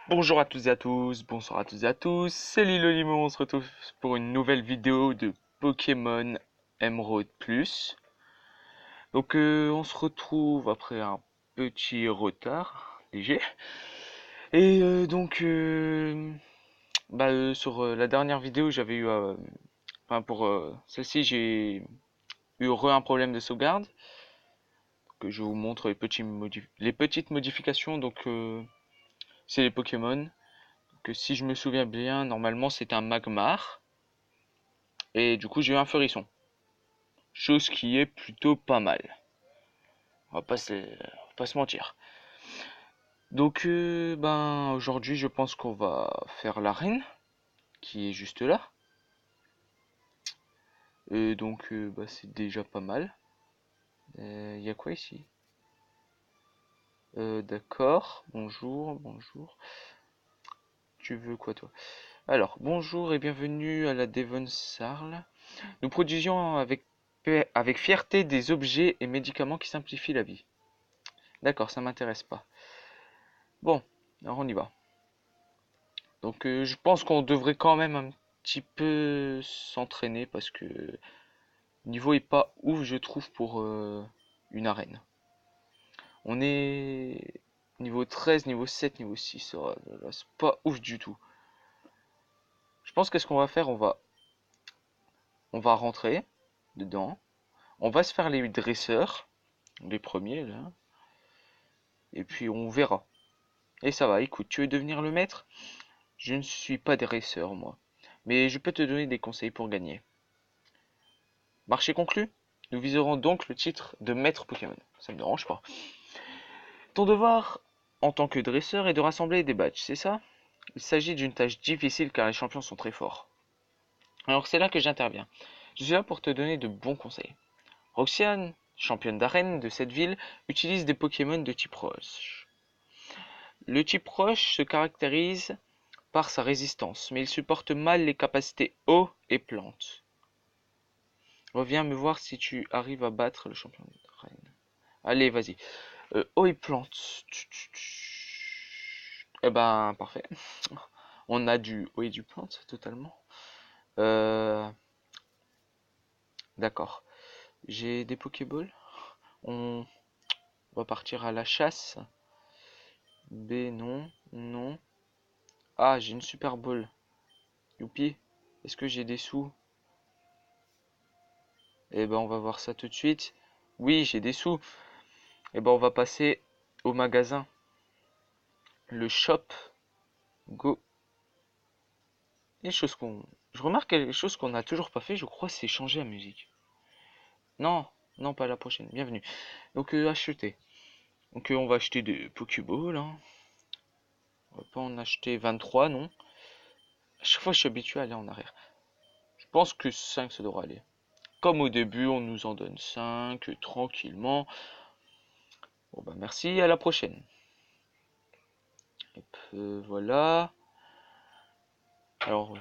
Bonjour à toutes et à tous, bonsoir à toutes et à tous, c'est Lilo Limo, on se retrouve pour une nouvelle vidéo de Pokémon Emerald Plus. On se retrouve après un petit retard, léger. Sur la dernière vidéo j'avais eu, pour celle-ci j'ai eu un problème de sauvegarde. Que je vous montre les petites modifications, c'est les Pokémon. Que si je me souviens bien, normalement c'est un Magmar. Et du coup, j'ai eu un Furisson. Chose qui est plutôt pas mal. On va pas se mentir. Aujourd'hui, je pense qu'on va faire l'arène, qui est juste là. C'est déjà pas mal. Il y a quoi ici? D'accord. Bonjour, bonjour. Tu veux quoi, toi? Alors, bonjour et bienvenue à la Devon Sarl. Nous produisions avec fierté des objets et médicaments qui simplifient la vie. D'accord, ça m'intéresse pas. Bon, alors on y va. Je pense qu'on devrait quand même un petit peu s'entraîner parce que le niveau est pas ouf, je trouve, pour une arène. On est niveau 13, niveau 7, niveau 6. Là, c'est pas ouf du tout. Je pense qu'est-ce qu'on va faire, on va rentrer dedans. On va se faire les dresseurs, les premiers là. Et puis on verra. Et ça va, écoute, tu veux devenir le maître? Je ne suis pas dresseur, moi. Mais je peux te donner des conseils pour gagner. Marché conclu? Nous viserons donc le titre de maître Pokémon. Ça me dérange pas. Ton devoir en tant que dresseur est de rassembler des badges, c'est ça? Il s'agit d'une tâche difficile car les champions sont très forts. Alors c'est là que j'interviens. Je suis là pour te donner de bons conseils. Roxane, championne d'arène de cette ville, utilise des Pokémon de type roche. Le type roche se caractérise par sa résistance, mais il supporte mal les capacités eau et plantes. Reviens me voir si tu arrives à battre le champion d'arène. Allez, vas-y. Eau et plantes. Eh ben, parfait. On a du eau et du plante, totalement. Euh, d'accord. J'ai des Pokéballs. On va partir à la chasse. B, non. Non. Ah, j'ai une Super Ball. Youpi. Est-ce que j'ai des sous? Eh ben, on va voir ça tout de suite. Oui, j'ai des sous. Eh ben, on va passer au magasin. Le shop. Go. Les choses qu'on... Je remarque quelque chose qu'on n'a toujours pas fait, je crois, c'est changer la musique. Non, non, pas la prochaine. Bienvenue. Acheter. On va acheter des Pokéballs, hein. On va pas en acheter 23, non. À chaque fois, je suis habitué à aller en arrière. Je pense que 5, ça devrait aller. Comme au début, on nous en donne 5, tranquillement. Bon, bah, merci, à la prochaine. Hop, voilà. Alors, oui.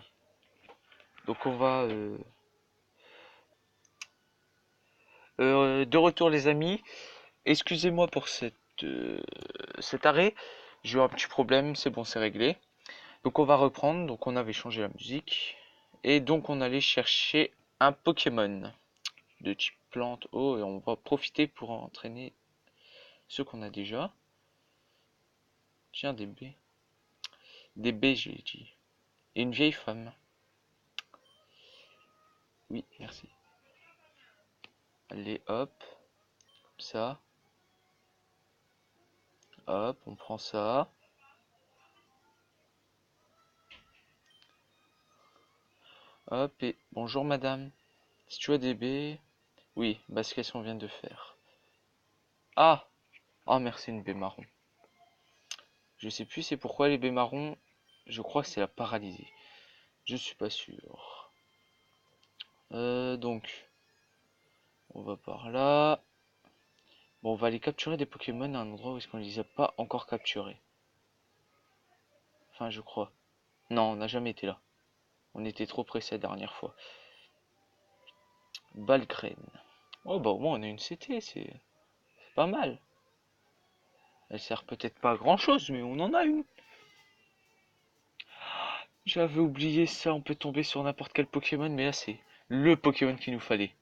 Donc, on va... de retour, les amis. Excusez-moi pour cet arrêt. J'ai eu un petit problème, c'est bon, c'est réglé. Donc on va reprendre, donc on avait changé la musique. Et donc on allait chercher un Pokémon de type plante, eau, et on va profiter pour entraîner ceux qu'on a déjà. Tiens, des baies. Des baies, j'ai dit. Et une vieille femme. Oui, merci. Allez, hop. Comme ça. Hop, on prend ça. Hop, et bonjour madame. Si tu as des baies... Oui, bah c'est ce qu'on vient de faire. Ah! Ah, merci, une baie marron. Je sais plus c'est pourquoi les baies marrons. Je crois que c'est la paralysie. Je suis pas sûr. Donc, on va par là. Bon, on va aller capturer des Pokémon à un endroit où est-ce qu'on les a pas encore capturés. Enfin, je crois. Non, on n'a jamais été là. On était trop pressé la dernière fois. Balgraine. Oh bah au moins on a une CT, c'est pas mal. Elle sert peut-être pas à grand chose, mais on en a une. J'avais oublié ça, on peut tomber sur n'importe quel Pokémon, mais là c'est le Pokémon qu'il nous fallait.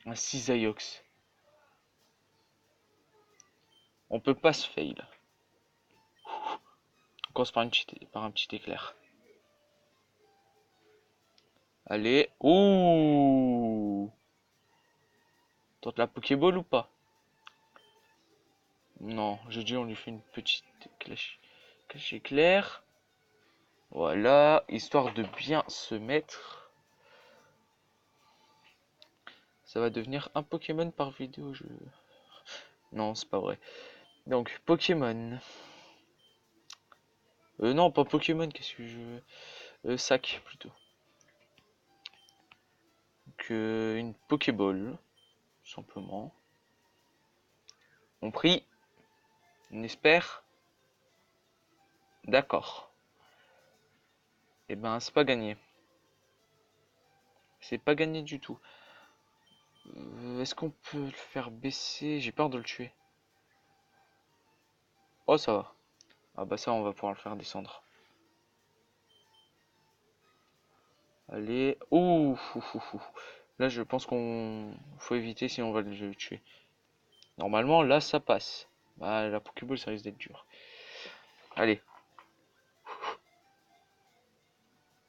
Un Cisaillux. On peut pas se fail. On commence par un petit éclair. Allez. Ouh. Tente la Pokéball ou pas? Non, j'ai dit on lui fait une petite clé éclair. Voilà, histoire de bien se mettre. Ça va devenir un Pokémon par vidéo. Non, c'est pas vrai. Donc, Pokémon. Non, pas Pokémon, qu'est-ce que je veux? Sac, plutôt. Donc, une Pokéball, tout simplement. On prie. On espère. D'accord. Eh ben, c'est pas gagné. C'est pas gagné du tout. Est-ce qu'on peut le faire baisser? J'ai peur de le tuer. Oh, ça va. Ah bah ça, on va pouvoir le faire descendre. Allez. Ouh, là, je pense qu'on faut éviter sinon on va le tuer. Normalement, là, ça passe. Bah, la Pokéball, ça risque d'être dur. Allez.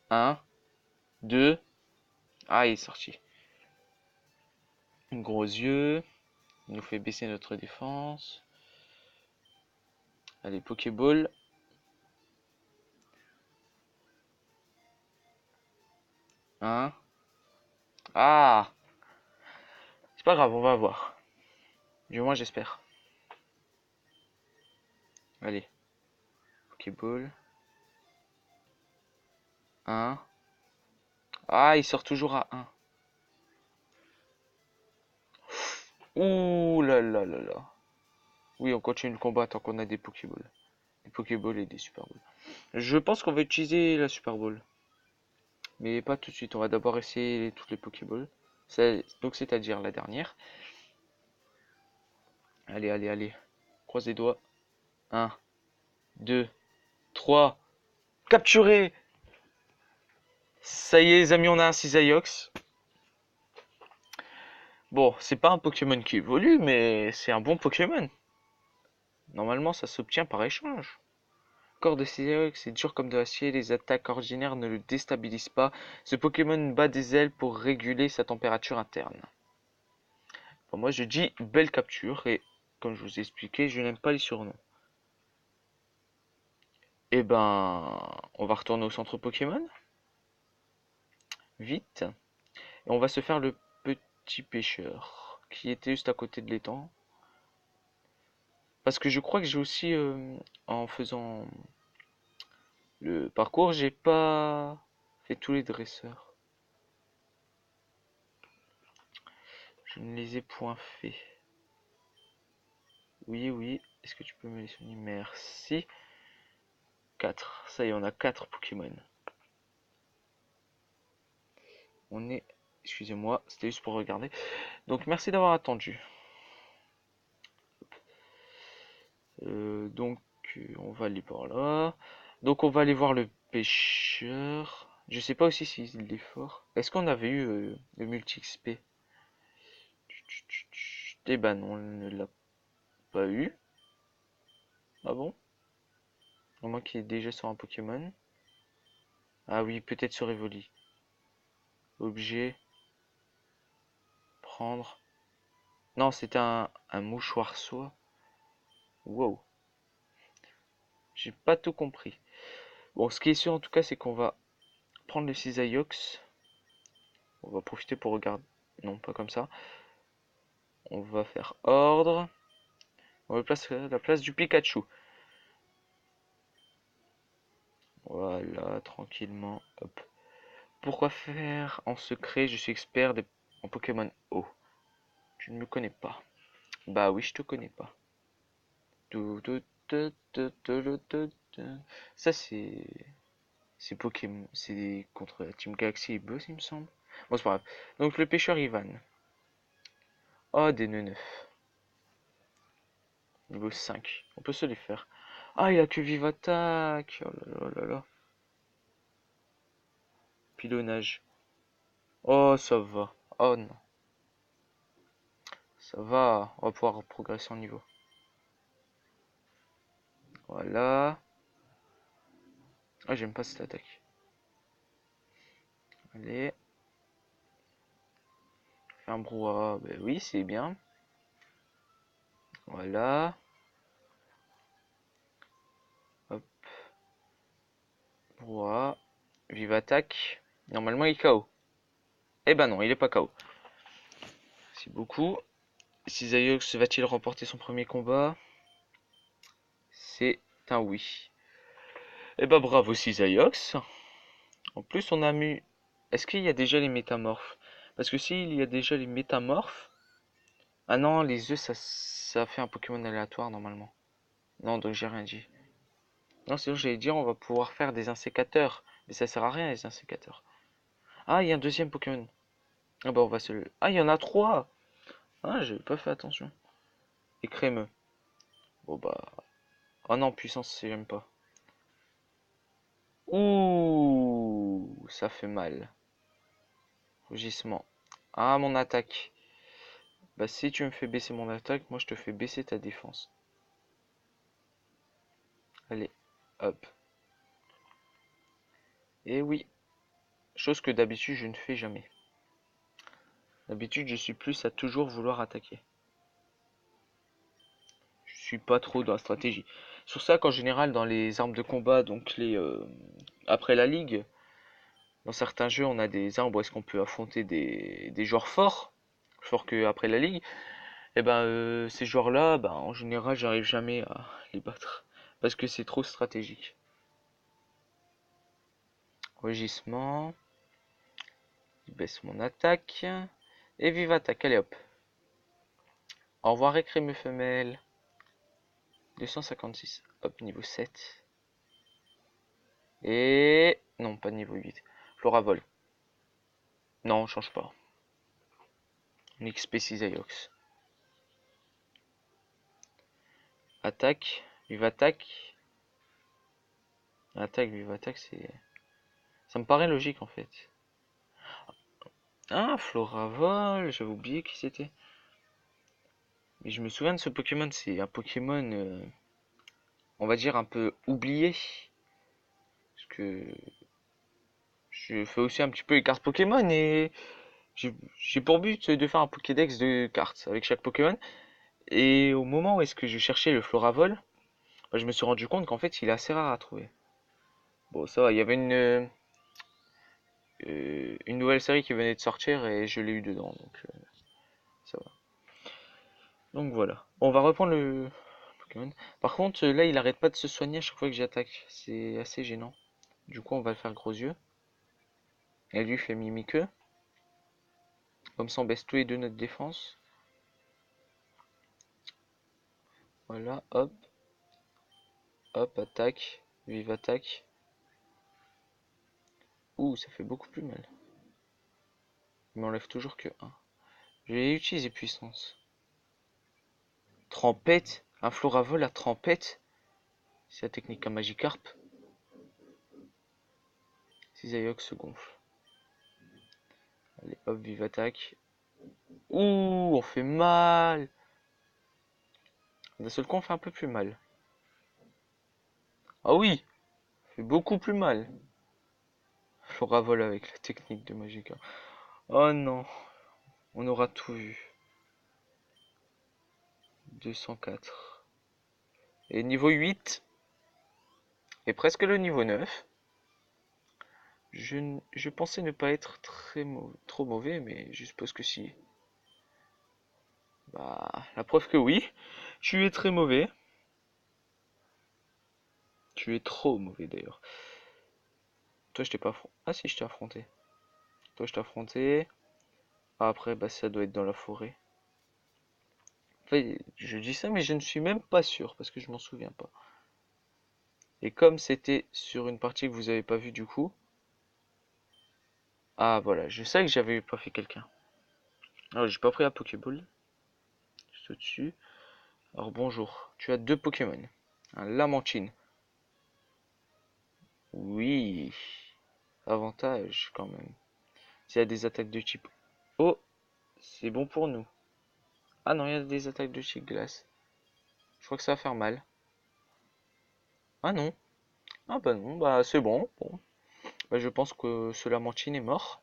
Un, 2. Ah, il est sorti. Gros yeux. Il nous fait baisser notre défense. Allez, Pokéball. Un. Ah! C'est pas grave, on va voir. Du moins, j'espère. Allez. Pokéball. Un. Ah, il sort toujours à 1. Ouh là là là là. Oui, on continue le combat tant qu'on a des Pokéballs. Des Pokéballs et des Super Balls. Je pense qu'on va utiliser la Super Ball. Mais pas tout de suite. On va d'abord essayer toutes les Pokéballs. Donc c'est-à-dire la dernière. Allez, allez, allez. Croise les doigts. Un, 2, 3. Capturé! Ça y est les amis, on a un Cisaillux. Bon, c'est pas un Pokémon qui évolue, mais c'est un bon Pokémon. Normalement, ça s'obtient par échange. Corps de Cisaillux est dur comme de l'acier, les attaques ordinaires ne le déstabilisent pas. Ce Pokémon bat des ailes pour réguler sa température interne. Bon, moi je dis belle capture et comme je vous ai expliqué, je n'aime pas les surnoms. Et ben, on va retourner au centre Pokémon. Vite. Et on va se faire le petit pêcheur qui était juste à côté de l'étang. Parce que je crois que j'ai aussi, en faisant le parcours, j'ai pas fait tous les dresseurs. Je ne les ai point fait. Oui, oui. Est-ce que tu peux me les souligner? Merci. 4. Ça y est, on a 4 Pokémon. On est... Excusez-moi, c'était juste pour regarder. Donc merci d'avoir attendu. Donc on va aller par là. Donc on va aller voir le pêcheur. Je sais pas aussi s'il est fort. Est-ce qu'on avait eu le multi-XP? Eh ben non, on ne l'a pas eu. Ah bon? Au moins qu'il est déjà sur un Pokémon. Ah oui, peut-être sur Evoli. Objet. Prendre. Non, c'était un mouchoir soie. Wow. J'ai pas tout compris. Bon, ce qui est sûr en tout cas, c'est qu'on va prendre le Cisaillux. On va profiter pour regarder. Non, pas comme ça. On va faire ordre. On va placer la place du Pikachu. Voilà, tranquillement. Hop. Pourquoi faire en secret? Je suis expert en Pokémon O. Tu ne me connais pas. Bah oui, je te connais pas. Ça c'est Pokémon. C'est contre la Team Galaxy et Buzz, il me semble. Bon, c'est pas grave. Donc le pêcheur Ivan. Oh, des neufs. Niveau 5. On peut se les faire. Ah, il a que vive attaque. Oh là là là là. pilonnage. Oh, ça va. Oh non. Ça va. On va pouvoir progresser en niveau. Voilà. Ah, j'aime pas cette attaque. Allez. Faire un brouhaha. Ben oui, c'est bien. Voilà. Hop. Brouhaha. Vive attaque. Normalement, il est KO. Eh ben non, il est pas KO. C'est beaucoup. Cisaillux va-t-il remporter son premier combat? C'est un oui. Eh ben bravo Cisaillux. En plus, on a mis... Est-ce qu'il y a déjà les métamorphes? Parce que s'il y a déjà les métamorphes... Ah non, les œufs, ça fait un Pokémon aléatoire normalement. Non, donc j'ai rien dit. Non, sinon j'allais dire on va pouvoir faire des insécateurs. Mais ça sert à rien les insécateurs. Ah, il y a un deuxième Pokémon. Ah bah on va se le... Ah, il y en a trois. Ah, j'ai pas fait attention. Et crémeux. Bon bah... Oh non, puissance, j'aime pas. Ouh, ça fait mal. Rugissement. Ah, mon attaque. Bah si tu me fais baisser mon attaque, moi je te fais baisser ta défense. Allez, hop. Et oui, chose que d'habitude je ne fais jamais. D'habitude je suis plus à toujours vouloir attaquer. Je suis pas trop dans la stratégie. Sur ça qu'en général dans les armes de combat, donc les après la ligue, dans certains jeux on a des armes où est-ce qu'on peut affronter des joueurs forts, plus forts que après la ligue. Et ben ces joueurs-là, ben, en général j'arrive jamais à les battre. Parce que c'est trop stratégique. Rugissement. Il baisse mon attaque. Et vive attaque, allez hop. Au revoir écrémeux femelle. 256. Hop, niveau 7. Et... Non, pas niveau 8. Floravol. Non, on change pas. XP Cisaillux. Attaque. Vive attaque. Attaque, vive attaque, c'est... Ça me paraît logique en fait. Ah, Floravol, j'avais oublié qui c'était. Mais je me souviens de ce Pokémon, c'est un Pokémon, on va dire un peu oublié. Parce que je fais aussi un petit peu les cartes Pokémon et j'ai pour but de faire un Pokédex de cartes avec chaque Pokémon. Et au moment où est-ce que je cherchais le Floravol, bah, je me suis rendu compte qu'en fait il est assez rare à trouver. Bon, ça va, il y avait une nouvelle série qui venait de sortir et je l'ai eu dedans, donc ça va. Donc voilà. Bon, on va reprendre le Pokémon. Par contre, là il arrête pas de se soigner à chaque fois que j'attaque. C'est assez gênant. Du coup, on va le faire gros yeux. Et lui fait mimiqueux. Comme ça, on baisse tous les deux notre défense. Voilà, hop, hop, attaque, vive attaque. Ouh, ça fait beaucoup plus mal. Il m'enlève toujours que 1. Je vais utiliser puissance. Trempette, un Floravol à trempette. C'est la technique à Magikarp. Cisaillux se gonfle. Allez, hop, vive attaque. Ouh, on fait mal. D'un seul coup, on fait un peu plus mal. Ah oui, on fait beaucoup plus mal. Floravol avec la technique de Magikarp. Oh non, on aura tout vu. 204. Et niveau 8. Et presque le niveau 9. Je pensais ne pas être trop mauvais, mais je suppose que si. Bah, la preuve que oui. Tu es très mauvais. Tu es trop mauvais d'ailleurs. Toi, je t'ai pas affronté. Ah si, je t'ai affronté. Toi, je t'ai affronté. Ah, après, bah ça doit être dans la forêt. Enfin, je dis ça, mais je ne suis même pas sûr parce que je m'en souviens pas. Et comme c'était sur une partie que vous avez pas vue du coup. Ah voilà, je sais que j'avais pas fait quelqu'un. Alors, j'ai pas pris la Pokéball. Juste au-dessus. Alors bonjour, tu as deux Pokémon. Un Lamentine. Oui. avantage quand même. S'il y a des attaques de type eau, c'est bon pour nous. Ah non, il y a des attaques de type glace. Je crois que ça va faire mal. Ah non. Ah bah non, bah c'est bon. Bon. Bah, je pense que ce Lamentine est mort.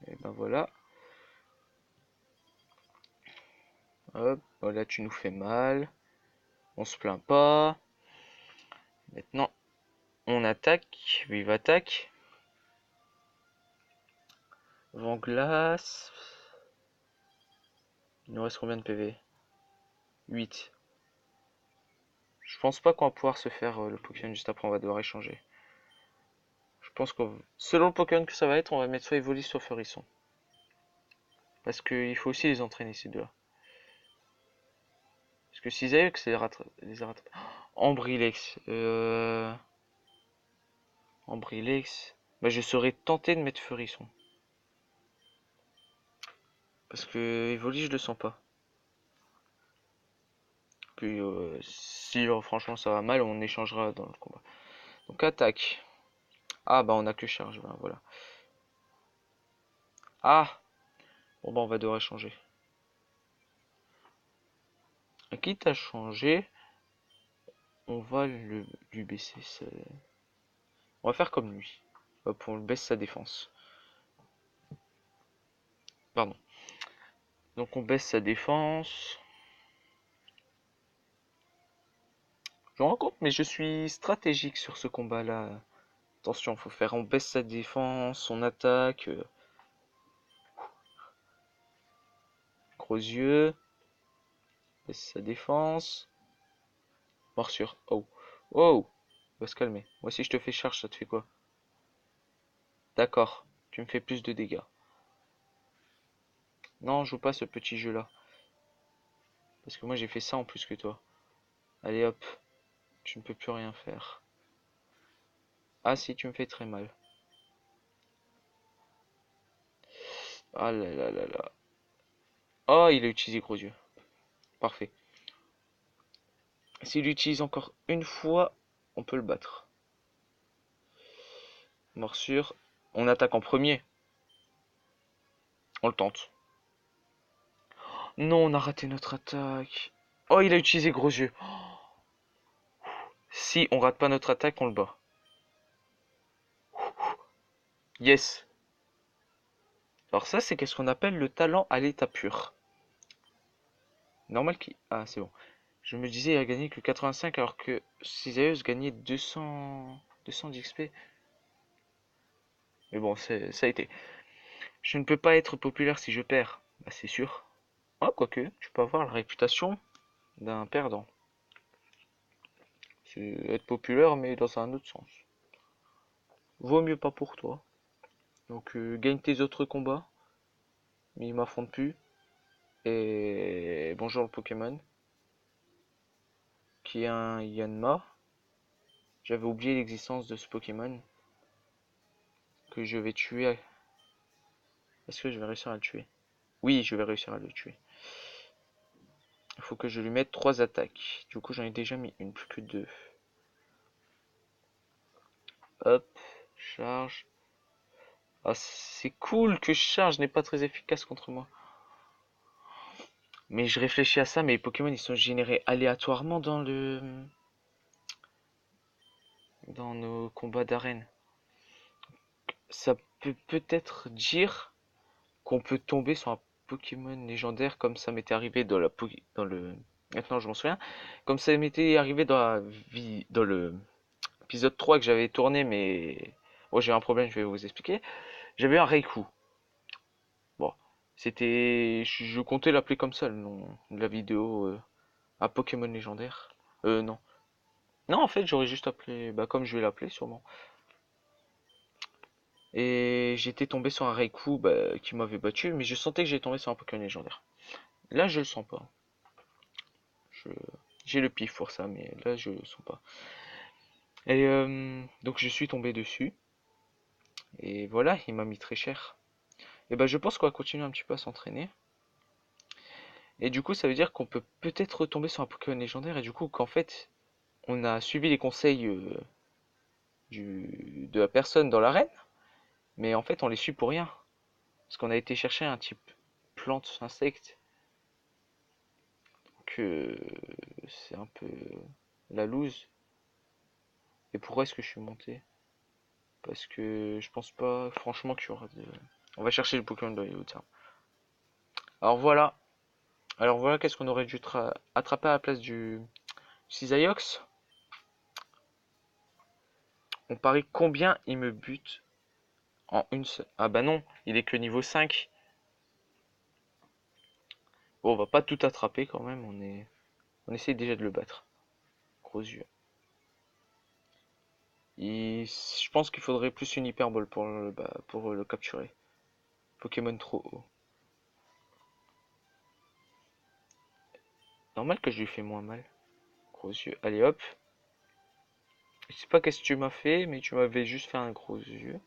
Et ben voilà. Hop, voilà, tu nous fais mal. On se plaint pas. Maintenant, on attaque. Vive attaque. Vent glace. Il nous reste combien de PV? 8. Je pense pas qu'on va pouvoir se faire le Pokémon juste après, on va devoir échanger. Je pense que selon le Pokémon que ça va être, on va mettre soit Evolis soit Furisson. Parce qu'il faut aussi les entraîner ces deux-là. Parce que s'ils avaient que c'est les rattrapés. Ambrilex. Ambrilex. Bah, je serais tenté de mettre Furisson. Parce que Evolis, je le sens pas. Puis si franchement ça va mal, on échangera dans le combat. Donc attaque. Ah bah on a que charge, ben, voilà. Ah. Bon bah on va devoir échanger. Quitte à changer, on va lui baisser ça. On va faire comme lui. Hop, on baisse sa défense. Pardon. Donc on baisse sa défense. Je me rends compte, mais je suis stratégique sur ce combat-là. Attention, faut faire. On baisse sa défense, son attaque. Gros yeux. Baisse sa défense. Morsure. Oh. Oh. On va se calmer. Moi, si je te fais charge, ça te fait quoi? D'accord. Tu me fais plus de dégâts. Non, je joue pas ce petit jeu-là. Parce que moi, j'ai fait ça en plus que toi. Allez hop. Tu ne peux plus rien faire. Ah si, tu me fais très mal. Ah là là là là. Oh, il a utilisé gros yeux. Parfait. S'il l'utilise encore une fois, on peut le battre. Morsure. On attaque en premier. On le tente. Non, on a raté notre attaque. Oh, il a utilisé gros yeux. Si on rate pas notre attaque, on le bat. Yes. Alors ça, c'est qu'est-ce qu'on appelle le talent à l'état pur. Normal qui... Ah, c'est bon. Je me disais, il a gagné que 85 alors que Cisaeus gagnait 200 d'XP. Mais bon, ça a été. Je ne peux pas être populaire si je perds. Bah, c'est sûr. Ah, quoique, tu peux avoir la réputation d'un perdant. C'est être populaire, mais dans un autre sens. Vaut mieux pas pour toi. Donc, gagne tes autres combats. Mais il m'affronte plus. Et bonjour le Pokémon. Qui est un Yanma. J'avais oublié l'existence de ce Pokémon. Que je vais tuer. Est-ce que je vais réussir à le tuer? Oui, je vais réussir à le tuer. Il faut que je lui mette 3 attaques. Du coup, j'en ai déjà mis une, plus que 2. Hop, charge. Ah, c'est cool que charge n'est pas très efficace contre moi. Mais je réfléchis à ça, mais les Pokémon ils sont générés aléatoirement dans nos combats d'arène. Ça peut peut-être dire qu'on peut tomber sur un Pokémon légendaire comme ça m'était arrivé dans le maintenant je m'en souviens, comme ça m'était arrivé dans le épisode 3 que j'avais tourné, mais bon, j'ai un problème, je vais vous expliquer. J'avais un Raikou. Bon, je comptais l'appeler comme ça le nom de la vidéo, un Pokémon légendaire. Non. Non, en fait, j'aurais juste appelé, bah, comme je vais l'appeler sûrement. Et j'étais tombé sur un Raikou bah, qui m'avait battu, mais je sentais que j'étais tombé sur un Pokémon légendaire. Là, je le sens pas. Je- J'ai le pif pour ça, mais là, je le sens pas. Et donc, je suis tombé dessus. Et voilà, il m'a mis très cher. Et bah, je pense qu'on va continuer un petit peu à s'entraîner. Et du coup, ça veut dire qu'on peut peut-être retomber sur un Pokémon légendaire. Et du coup, qu'en fait, on a suivi les conseils de la personne dans l'arène. Mais en fait, on les suit pour rien. Parce qu'on a été chercher un type plante, insecte. Donc, c'est un peu la loose. Et pourquoi est-ce que je suis monté? Parce que je pense pas, franchement, qu'il y aura de... On va chercher le Pokémon de tiens. Alors voilà. Alors voilà, qu'est-ce qu'on aurait dû attraper à la place du Cisaillux? On parie combien il me bute en une seule. Ah bah non, il est que niveau 5. Bon, on va pas tout attraper quand même, on essaie déjà de le battre. Gros yeux. Je pense qu'il faudrait plus une hyperbole pour le capturer. Pokémon trop haut. Normal que je lui fais moins mal. Gros yeux. Allez hop. Je sais pas qu'est-ce que tu m'as fait, mais tu m'avais juste fait un gros yeux.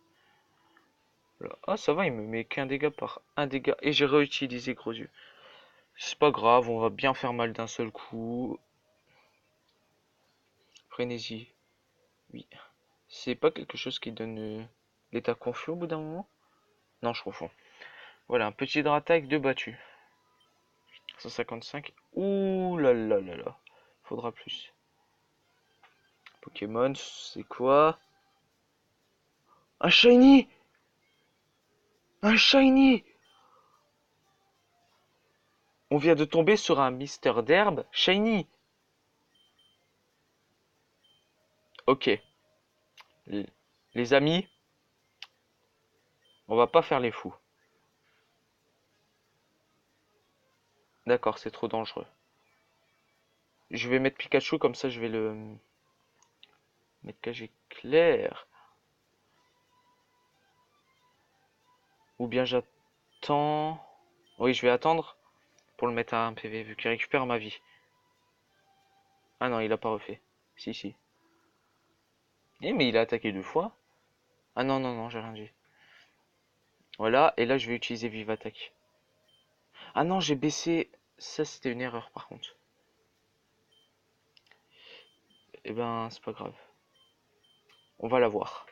Voilà. Ah ça va, il me met qu'un dégât par un dégât. Et j'ai réutilisé gros yeux. C'est pas grave, on va bien faire mal d'un seul coup. Frénésie. Oui. C'est pas quelque chose qui donne l'état confus au bout d'un moment? Non, je confonds. Voilà, un petit attaque de battu. 155. Ouh là là là là. Faudra plus. Pokémon, c'est quoi? Un shiny! Un shiny! On vient de tomber sur un Mister d'herbe shiny. Ok. Les amis, on va pas faire les fous. D'accord, c'est trop dangereux. Je vais mettre Pikachu, comme ça je vais le mettre cage éclair. Ou bien j'attends. Oui, je vais attendre pour le mettre à 1 PV, vu qu'il récupère ma vie. Ah non, il a pas refait. Si, si. Eh, mais il a attaqué 2 fois. Ah non, non, non, j'ai rien dit. Voilà, et là je vais utiliser Vive Attaque. Ah non, j'ai baissé. Ça, c'était une erreur par contre. Eh ben, c'est pas grave. On va la voir.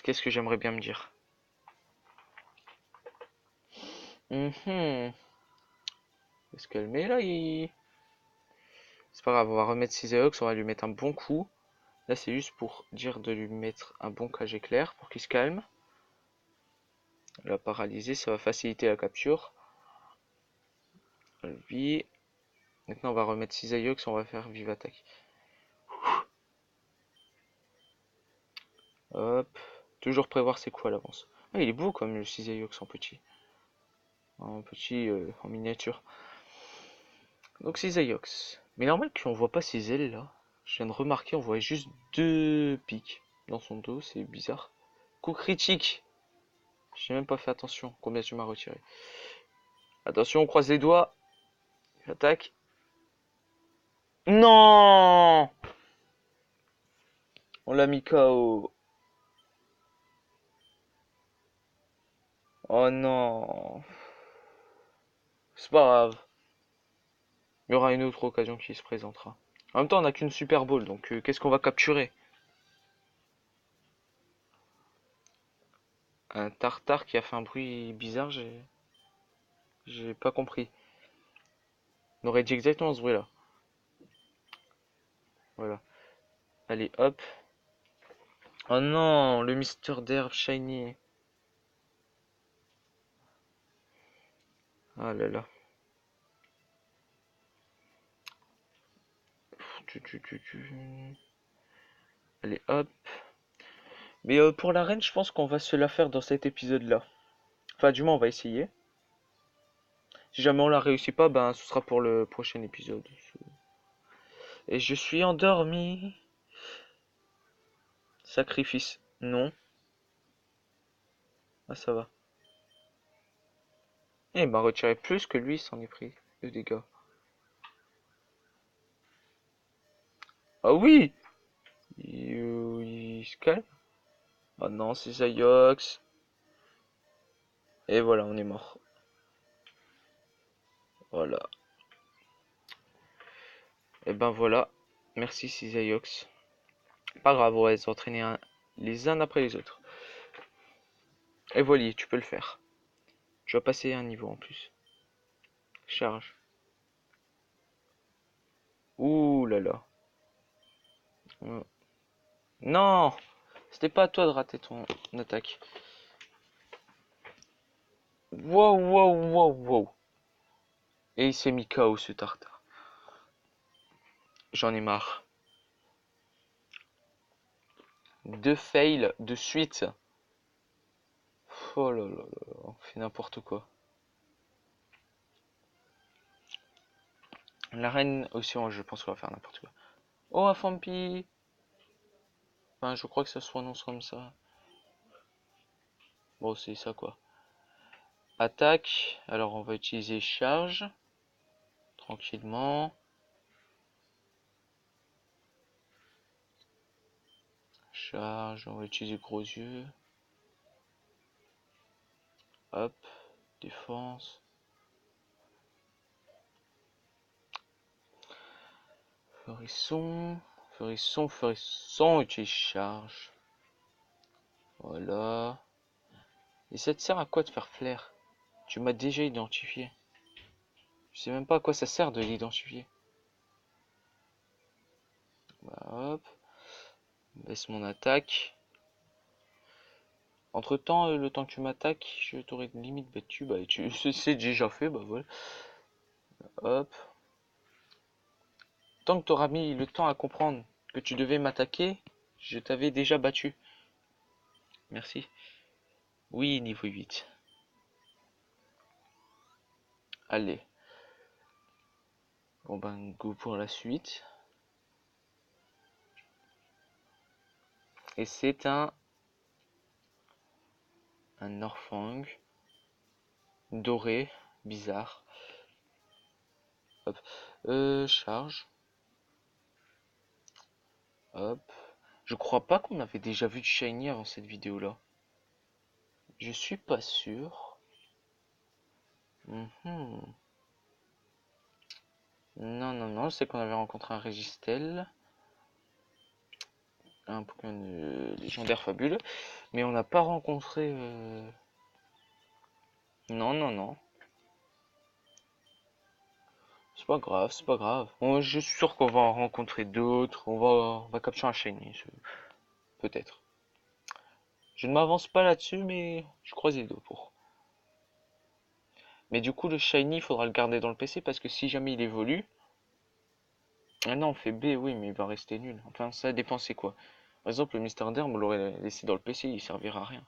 Qu'est-ce que j'aimerais bien me dire? Mhm. Est-ce qu'elle met là C'est pas grave, on va remettre Cisaox, on va lui mettre un bon coup. Là, c'est juste pour dire de lui mettre un bon cage éclair pour qu'il se calme. La paralyser, ça va faciliter la capture. Lui. Maintenant, on va remettre Cisaox, on va faire Vive Attaque. Hop. Toujours prévoir ses coups à l'avance. Ah, il est beau comme le Cisaox en petit. En petit, en miniature. Donc Cisaox. Mais normal qu'on voit pas ses ailes là. Je viens de remarquer, on voit juste 2 pics dans son dos, c'est bizarre. Coup critique. J'ai même pas fait attention combien tu m'as retiré. Attention, on croise les doigts. Attaque. Non! On l'a mis KO. Oh non. C'est pas grave. Il y aura une autre occasion qui se présentera. En même temps, on n'a qu'une Super Bowl, donc qu'est-ce qu'on va capturer? Un tartare qui a fait un bruit bizarre, j'ai pas compris. On aurait dit exactement ce bruit-là. Voilà. Allez, hop. Oh non, le Mister d'herbe shiny. Ah là là. Allez, hop. Mais pour la reine, je pense qu'on va se la faire dans cet épisode-là. Enfin, du moins, on va essayer. Si jamais on la réussit pas, ben ce sera pour le prochain épisode. Et je suis endormi. Sacrifice. Non. Ah, ça va. Et il m'a retiré plus que lui, s'en est pris de dégâts. Ah oui! Il se calme. Ah non, c'est Zayox. Et voilà, on est mort. Voilà. Et ben voilà. Merci, Cisaiox. Pas grave, on va s'entraîner les uns après les autres. Et voilà, tu peux le faire. Tu vas passer un niveau en plus. Charge. Ouh là là. Non! C'était pas à toi de rater ton attaque. Wow, wow, wow, wow. Et il s'est mis KO ce tartare. J'en ai marre. 2 fails de suite. Oh là là là, on fait n'importe quoi. La reine aussi, je pense qu'on va faire n'importe quoi. Oh, un Fampi! Enfin, je crois que ça se prononce comme ça. Bon, c'est ça quoi. Attaque. Alors, on va utiliser charge. Tranquillement. Charge, on va utiliser gros yeux. Hop. Défense. Feurisson. Feurisson, Feurisson. Utilise charge. Voilà. Et ça te sert à quoi de faire flair? Tu m'as déjà identifié. Je sais même pas à quoi ça sert de l'identifier. Bah, hop. Baisse mon attaque. Entre temps, le temps que tu m'attaques, je t'aurais limite battu. Bah, c'est déjà fait, bah voilà. Hop. Tant que tu auras mis le temps à comprendre que tu devais m'attaquer, je t'avais déjà battu. Merci. Oui, niveau 8. Allez. Bon ben, go pour la suite. Et c'est un Orfang doré, bizarre. Hop. Charge. Hop. Je crois pas qu'on avait déjà vu de Shiny avant cette vidéo-là. Je suis pas sûr. Non, non, non, c'est qu'on avait rencontré un Régistel. Un Pokémon légendaire fabuleux. Mais on n'a pas rencontré... Non, non, non. C'est pas grave, c'est pas grave. Je suis sûr qu'on va en rencontrer d'autres. On va capturer un Shiny. Peut-être. Je ne m'avance pas là-dessus, mais je croise les doigts pour. Mais du coup, le Shiny, il faudra le garder dans le PC parce que si jamais il évolue. Ah non, on fait B, oui, mais il va rester nul. Enfin, ça dépend c'est quoi. Par exemple, le Mister Derm, on l'aurait laissé dans le PC, il servira à rien.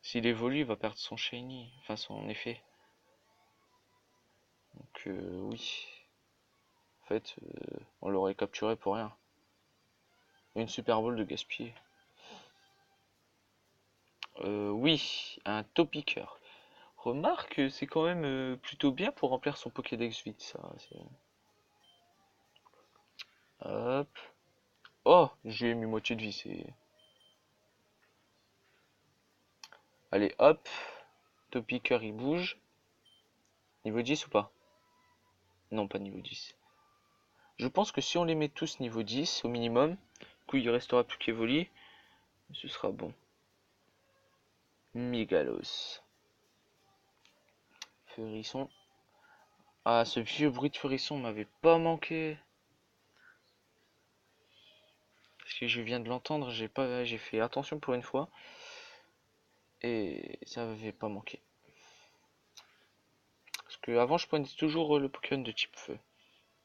S'il évolue, il va perdre son Shiny, enfin son effet. Donc oui. En fait, on l'aurait capturé pour rien. Une Super Bowl de gaspiller. Oui, un Topiqueur. Remarque, c'est quand même plutôt bien pour remplir son Pokédex vite, ça. Hop. Oh, j'ai mis moitié de vie, c'est... Allez, hop. Topiqueur, il bouge. Niveau 10 ou pas? Non, pas niveau 10. Je pense que si on les met tous niveau 10 au minimum, du coup il restera plus qu'Evoli, ce sera bon. Migalos. Feurisson. Ah, ce vieux bruit de Feurisson m'avait pas manqué. Parce que je viens de l'entendre, j'ai fait attention pour une fois. Et ça m'avait pas manqué. Parce que avant je prenais toujours le Pokémon de type feu.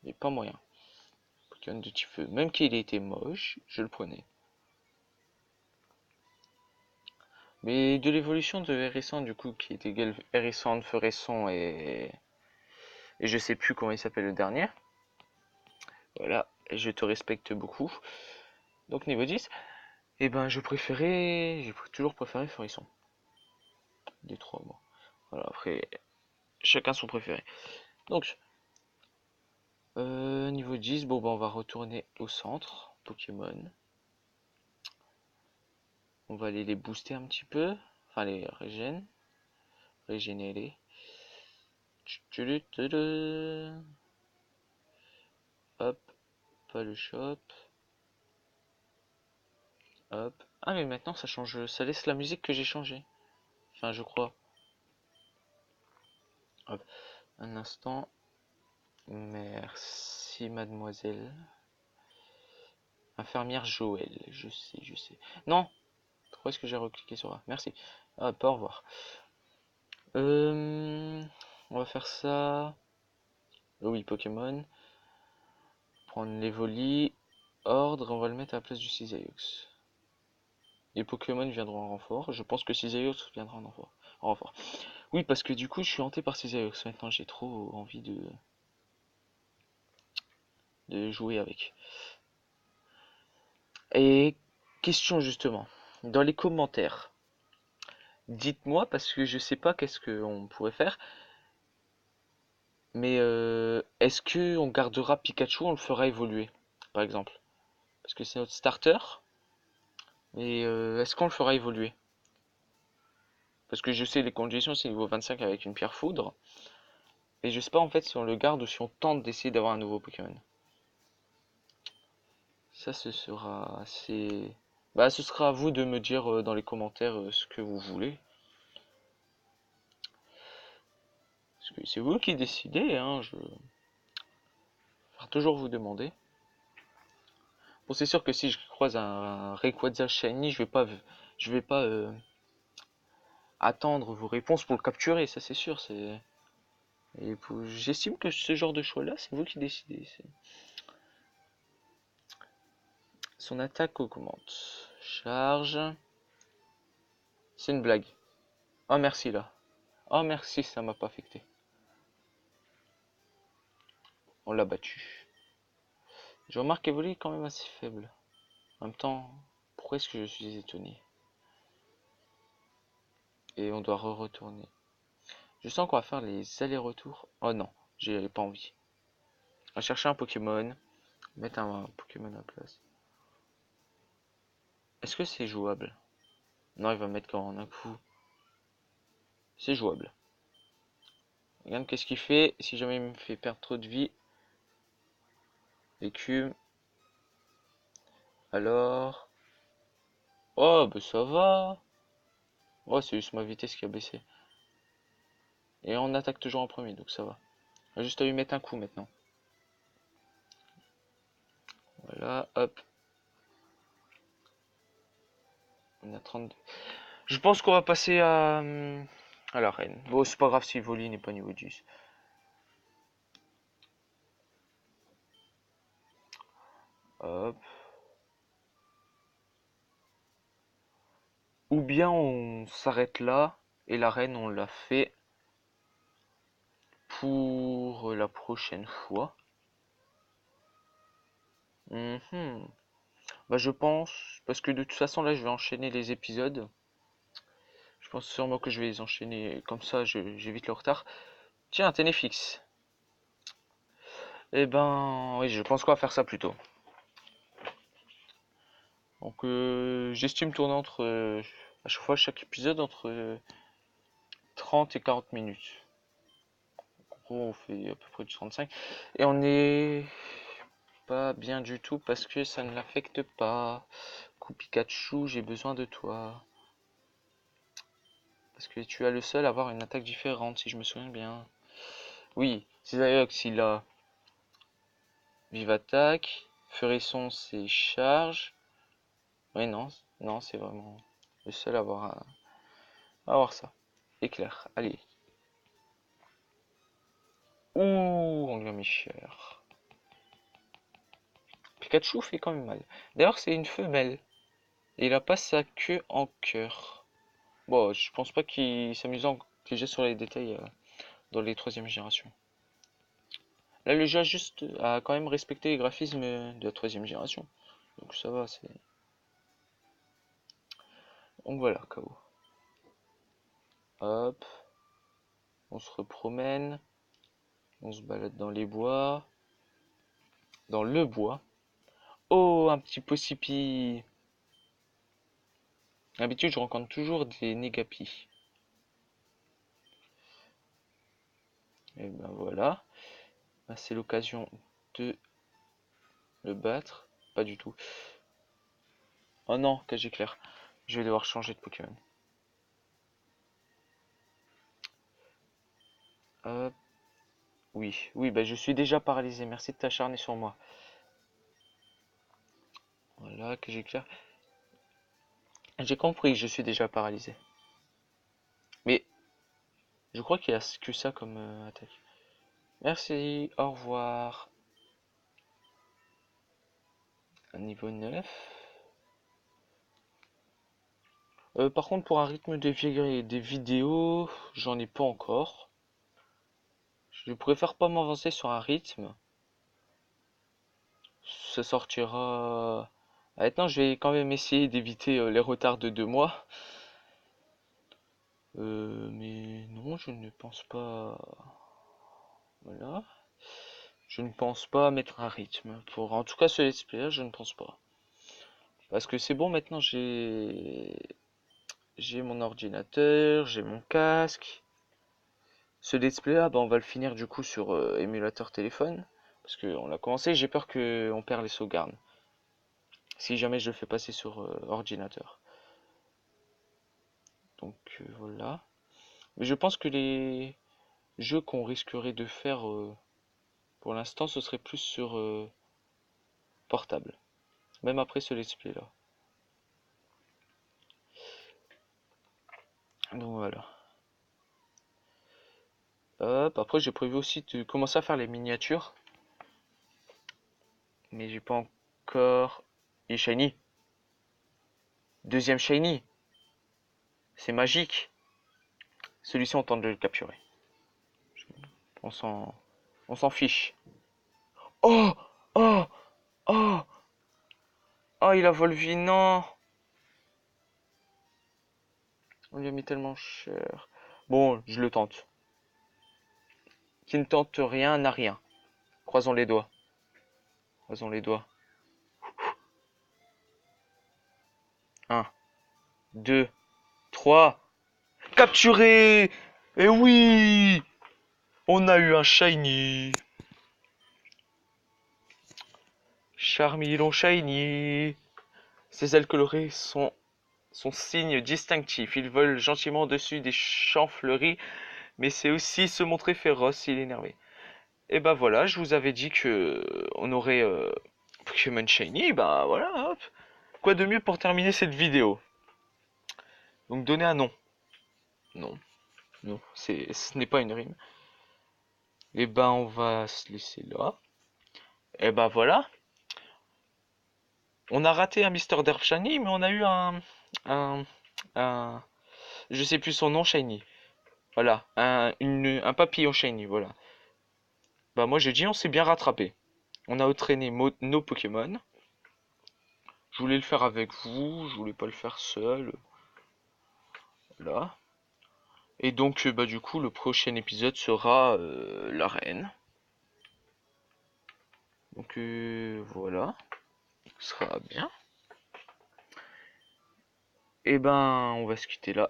Mais pas moyen. Pokémon de type feu. Même qu'il était moche, je le prenais. Mais de l'évolution de Hérisson, du coup, qui était Hérisson, Feurisson et je sais plus comment il s'appelle le dernier. Voilà, et je te respecte beaucoup. Donc niveau 10, et ben j'ai toujours préféré Feurisson. Des trois, moi. Voilà, après, chacun son préféré. Donc, niveau 10, bon, ben, on va retourner au centre, Pokémon. On va aller les booster un petit peu. Enfin, les régénérer. Hop, pas le shop. Hop. Ah mais maintenant ça change, ça laisse la musique que j'ai changée. Enfin je crois. Hop. Un instant. Merci mademoiselle. Infirmière Joël, je sais, je sais. Non. Pourquoi est-ce que j'ai recliqué sur A? Merci. Hop, au revoir. On va faire ça. Oui, Pokémon. Prendre l'Evoli. Ordre, on va le mettre à la place du Cisaillux. Les Pokémon viendront en renfort. Je pense que Cisaillux viendra en renfort. Oui, parce que du coup, je suis hanté par Cisaillux. Maintenant, j'ai trop envie de jouer avec. Et question justement, dans les commentaires, dites-moi parce que je sais pas qu'est-ce qu'on pourrait faire. Mais est-ce que on gardera Pikachu, on le fera évoluer, par exemple? Parce que c'est notre starter. Mais est-ce qu'on le fera évoluer? Parce que je sais les conditions, c'est niveau 25 avec une pierre foudre. Et je sais pas en fait si on le garde ou si on tente d'essayer d'avoir un nouveau Pokémon. Ça, ce sera assez... Bah, ce sera à vous de me dire dans les commentaires ce que vous voulez. Parce que c'est vous qui décidez, hein. Je vais toujours vous demander. Bon, c'est sûr que si je croise un Rayquaza Shiny, je vais pas attendre vos réponses pour le capturer, ça c'est sûr. J'estime que ce genre de choix-là, c'est vous qui décidez. Son attaque augmente. Charge. C'est une blague. Oh merci là. Oh merci, ça m'a pas affecté. On l'a battu. Je remarque qu'Evoli est quand même assez faible. En même temps, pourquoi est-ce que je suis étonné? Et on doit retourner. Je sens qu'on va faire les allers-retours. Oh non, j'ai pas envie. On va chercher un Pokémon. Mettre un Pokémon à la place. Est-ce que c'est jouable? Non, il va mettre quand en un coup. C'est jouable. Regarde qu'est-ce qu'il fait. Si jamais il me fait perdre trop de vie. Écume. Alors. Oh, bah ça va. Oh, c'est juste ma vitesse qui a baissé. Et on attaque toujours en premier, donc ça va. On va juste à lui mettre un coup maintenant. Voilà, hop. On a 32. Je pense qu'on va passer à la reine. Bon, c'est pas grave si Voli n'est pas niveau 10. Hop. Ou bien on s'arrête là et la reine on l'a fait pour la prochaine fois. Mhm. Bah je pense, parce que de toute façon là je vais enchaîner les épisodes. Je pense sûrement que je vais les enchaîner comme ça, j'évite le retard. Tiens, un Ténéfix. Eh ben oui, je pense qu'on va faire ça plus tôt. Donc j'estime tourner entre, à chaque fois chaque épisode entre 30 et 40 minutes. En gros on fait à peu près du 35. Et on est pas bien du tout parce que ça ne l'affecte pas. Coup Pikachu, j'ai besoin de toi. Parce que tu as le seul à avoir une attaque différente, si je me souviens bien. Oui, Cisaillux, il a Vive Attaque. Furisson, c'est Charge. Oui, non, non, c'est vraiment le seul à avoir ça. Éclair, allez. Ouh, Anglomichère. Pikachu fait quand même mal. D'ailleurs, c'est une femelle. Et il a pas sa queue en cœur. Bon, je pense pas qu'il s'amuse déjà sur les détails dans les troisième générations. Là, le jeu a juste a quand même respecté les graphismes de la troisième génération. Donc ça va, c'est. Donc voilà, KO. Hop, on se repromène, on se balade dans les bois, dans le bois. Oh, un petit Possipi. D'habitude, je rencontre toujours des Négapis. Et ben voilà, c'est l'occasion de le battre. Pas du tout. Oh non, cage éclair. Je vais devoir changer de Pokémon. Hop. Oui, oui, bah je suis déjà paralysé. Merci de t'acharner sur moi. Voilà, cage éclair. J'ai compris, je suis déjà paralysé. Mais je crois qu'il y a que ça comme attaque. Merci, au revoir. Niveau 9. Par contre, pour un rythme des vidéos, j'en ai pas encore. Je préfère pas m'avancer sur un rythme. Ça sortira. Maintenant, je vais quand même essayer d'éviter les retards de 2 mois. Mais non, je ne pense pas. Voilà. Je ne pense pas mettre un rythme. En tout cas, ce let's play, je ne pense pas. Parce que c'est bon, maintenant j'ai mon ordinateur, j'ai mon casque. Ce let's play là, bah, on va le finir du coup sur émulateur téléphone. Parce qu'on l'a commencé, j'ai peur qu'on perd les sauvegardes. Si jamais je le fais passer sur ordinateur. Donc voilà. Mais je pense que les jeux qu'on risquerait de faire pour l'instant, ce serait plus sur portable. Même après ce let's play là. Donc voilà. Hop, après j'ai prévu aussi de commencer à faire les miniatures. Mais j'ai pas encore. Et shiny. Deuxième shiny. C'est magique. Celui-ci on tente de le capturer. On s'en fiche. Oh! Oh! Oh! Oh, il a Volvi, non! On lui a mis tellement cher. Bon, je le tente. Qui ne tente rien n'a rien. Croisons les doigts. Croisons les doigts. 1, 2, 3. Capturé! Et oui! On a eu un shiny. Charmilon shiny. Ces ailes colorées sont son signe distinctif. Il vole gentiment au-dessus des champs fleuris, mais c'est aussi se montrer féroce s'il est énervé. Et bah voilà, je vous avais dit que on aurait Pokémon Shiny, bah voilà, hop. Quoi de mieux pour terminer cette vidéo? Donc donner un nom. Non, non, ce n'est pas une rime. Et ben on va se laisser là. Et ben voilà. On a raté un Mister Derp Shiny, mais on a eu un, un, je sais plus son nom Shiny. Voilà, un papillon Shiny, voilà. Bah moi j'ai dit on s'est bien rattrapé. On a entraîné nos Pokémon. Je voulais le faire avec vous, je voulais pas le faire seul. Là. Et donc bah du coup le prochain épisode sera l'arène. Donc voilà. Ce sera bien. Et ben on va se quitter là.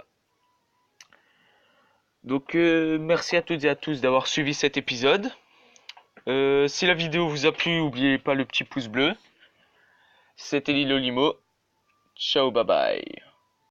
Donc merci à toutes et à tous d'avoir suivi cet épisode. Si la vidéo vous a plu, n'oubliez pas le petit pouce bleu. C'était Lilo Limo. Ciao, bye bye.